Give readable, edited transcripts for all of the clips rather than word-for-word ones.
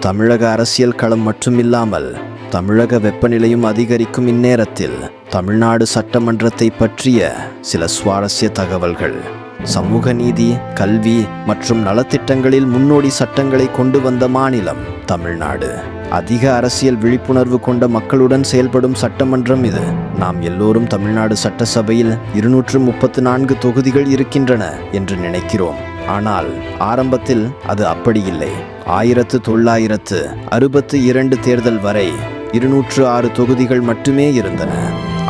தமிழக அரசியல் களம் மட்டுமில்லாமல் தமிழக வெப்பநிலையும் அதிகரிக்கும் இந்நேரத்தில் தமிழ்நாடு சட்டமன்றத்தை பற்றிய சில சுவாரஸ்ய தகவல்கள். சமூக நீதி, கல்வி மற்றும் நலத்திட்டங்களில் முன்னோடி சட்டங்களை கொண்டு வந்த மாநிலம் தமிழ்நாடு. அதிக அரசியல் விழிப்புணர்வு கொண்ட மக்களுடன் செயல்படும் சட்டமன்றம் இது. நாம் எல்லோரும் தமிழ்நாடு சட்டசபையில் 234 தொகுதிகள் இருக்கின்றன என்று நினைக்கிறோம். ஆனால் ஆரம்பத்தில் அது அப்படி இல்லை. 1962 தேர்தல் வரை 206 தொகுதிகள் மட்டுமே இருந்தன.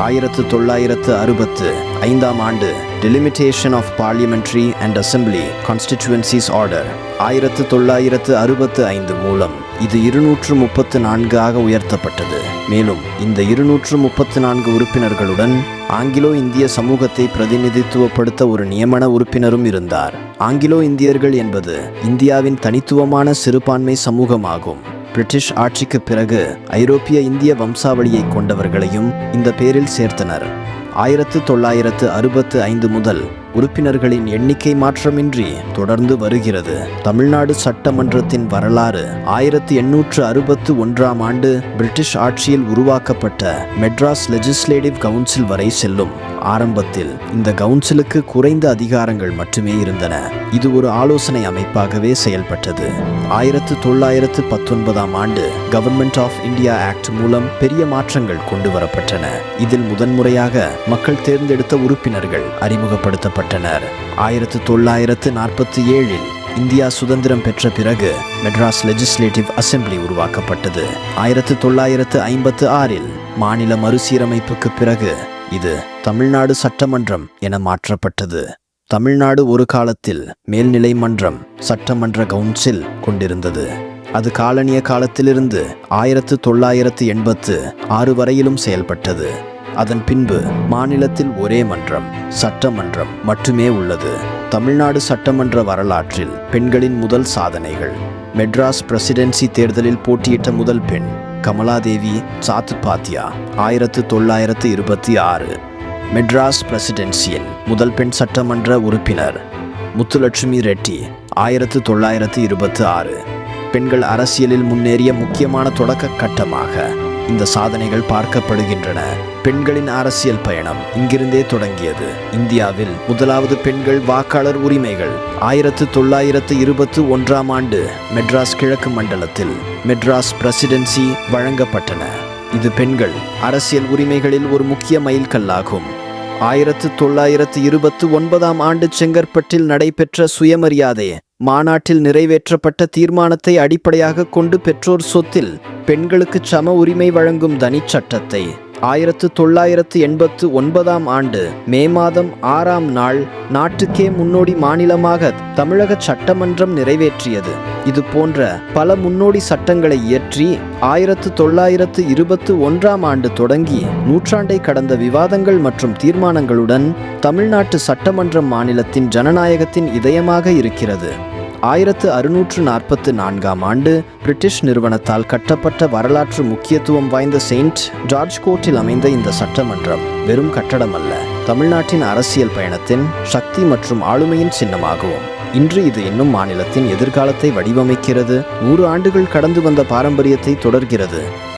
1965 ஆண்டு delimitation of parliamentary and assembly constituencies order 1965 மூலம் இது 234 ஆக உயர்த்தப்பட்டது. மேலும் இந்த 234 உறுப்பினர்களுடன் ஆங்கிலோ இந்திய சமூகத்தை பிரதிநிதித்துவப்படுத்த ஒரு நியமன உறுப்பினரும் இருந்தார். ஆங்கிலோ இந்தியர்கள் என்பது இந்தியாவின் தனித்துவமான சிறுபான்மை சமூகமாகும். பிரிட்டிஷ் ஆட்சிக்கு பிறகு ஐரோப்பிய இந்திய வம்சாவளியை கொண்டவர்களையும் இந்த பேரில் சேர்த்தனர். 1965 முதல் உறுப்பினர்களின் எண்ணிக்கை மாற்றமின்றி தொடர்ந்து வருகிறது. தமிழ்நாடு சட்டமன்றத்தின் வரலாறு 1861 ஆண்டு பிரிட்டிஷ் ஆட்சியில் உருவாக்கப்பட்ட மெட்ராஸ் லெஜிஸ்லேட்டிவ் கவுன்சில் வரை செல்லும். ஆரம்பத்தில் இந்த கவுன்சிலுக்கு குறைந்த அதிகாரங்கள் மட்டுமே இருந்தன. இது ஒரு ஆலோசனை அமைப்பாகவே செயல்பட்டது. 1919 ஆண்டு கவர்மெண்ட் ஆஃப் இந்தியா ஆக்ட் மூலம் பெரிய மாற்றங்கள் கொண்டு வரப்பட்டன. இதில் முதன்முறையாக மக்கள் தேர்ந்தெடுத்த உறுப்பினர்கள் அறிமுகப்படுத்தப்பட்டனர். 1947 இந்தியா சுதந்திரம் பெற்ற பிறகு மெட்ராஸ் லெஜிஸ்லேட்டிவ் அசெம்பிளி உருவாக்கப்பட்டது. 1956 மாநில மறுசீரமைப்புக்கு பிறகு இது தமிழ்நாடு சட்டமன்றம் என மாற்றப்பட்டது. தமிழ்நாடு ஒரு காலத்தில் மேல்நிலை மன்றம், சட்டமன்ற கவுன்சில் கொண்டிருந்தது. அது காலனிய காலத்திலிருந்து 1986 வரையிலும் செயல்பட்டது. அதன் பின்பு மாநிலத்தில் ஒரே மன்றம், சட்டமன்றம் மட்டுமே உள்ளது. தமிழ்நாடு சட்டமன்ற வரலாற்றில் பெண்களின் முதல் சாதனைகள். மெட்ராஸ் பிரசிடென்சி தேர்தலில் போட்டியிட்ட முதல் பெண் கமலாதேவி சாத்துப்பாத்தியா 1926. மெட்ராஸ் பிரசிடென்சியின் முதல் பெண் சட்டமன்ற உறுப்பினர் முத்துலட்சுமி ரெட்டி 1926. பெண்கள் அரசியலில் முன்னேறிய முக்கியமான தொடக்க கட்டமாக இந்த சாதனைகள் பார்க்கப்படுகின்றன. பெண்களின் அரசியல் பயணம் இங்கிருந்தே தொடங்கியது. இந்தியாவில் முதலாவது பெண்கள் வாக்காளர் உரிமைகள் 1921 ஆண்டு மெட்ராஸ் கிழக்கு மண்டலத்தில் மெட்ராஸ் பிரசிடென்சி வழங்கப்பட்டன. இது பெண்கள் அரசியல் உரிமைகளில் ஒரு முக்கிய மைல்கல்லாகும். 1929 ஆண்டு செங்கற்பட்டில் நடைபெற்ற சுயமரியாதை மாநாட்டில் நிறைவேற்றப்பட்ட தீர்மானத்தை அடிப்படையாக கொண்டு பெற்றோர் சொத்தில் பெண்களுக்கு சம உரிமை வழங்கும் தனிச்சட்டத்தை 1989 ஆண்டு மே மாதம் 6ஆம் நாள் நாட்டுக்கே முன்னோடி மாநிலமாக தமிழக சட்டமன்றம் நிறைவேற்றியது. இது போன்ற பல முன்னோடி சட்டங்களை இயற்றி 1921 ஆண்டு தொடங்கி நூற்றாண்டை கடந்த விவாதங்கள் மற்றும் தீர்மானங்களுடன் தமிழ்நாட்டு சட்டமன்றம் மாநிலத்தின் ஜனநாயகத்தின் இதயமாக இருக்கிறது. 1644 ஆண்டு பிரிட்டிஷ் நிறுவனத்தால் கட்டப்பட்ட வரலாற்று முக்கியத்துவம் வாய்ந்த செயின்ட் ஜார்ஜ் கோர்ட்டில் அமைந்த இந்த சட்டமன்றம் வெறும் கட்டடம் அல்ல, தமிழ்நாட்டின் அரசியல் பயணத்தின் சக்தி மற்றும் ஆளுமையின் சின்னமாகும். இன்று இது இன்னும் மாநிலத்தின் எதிர்காலத்தை வடிவமைக்கிறது. 100 ஆண்டுகள் கடந்து வந்த பாரம்பரியத்தை தொடர்கிறது.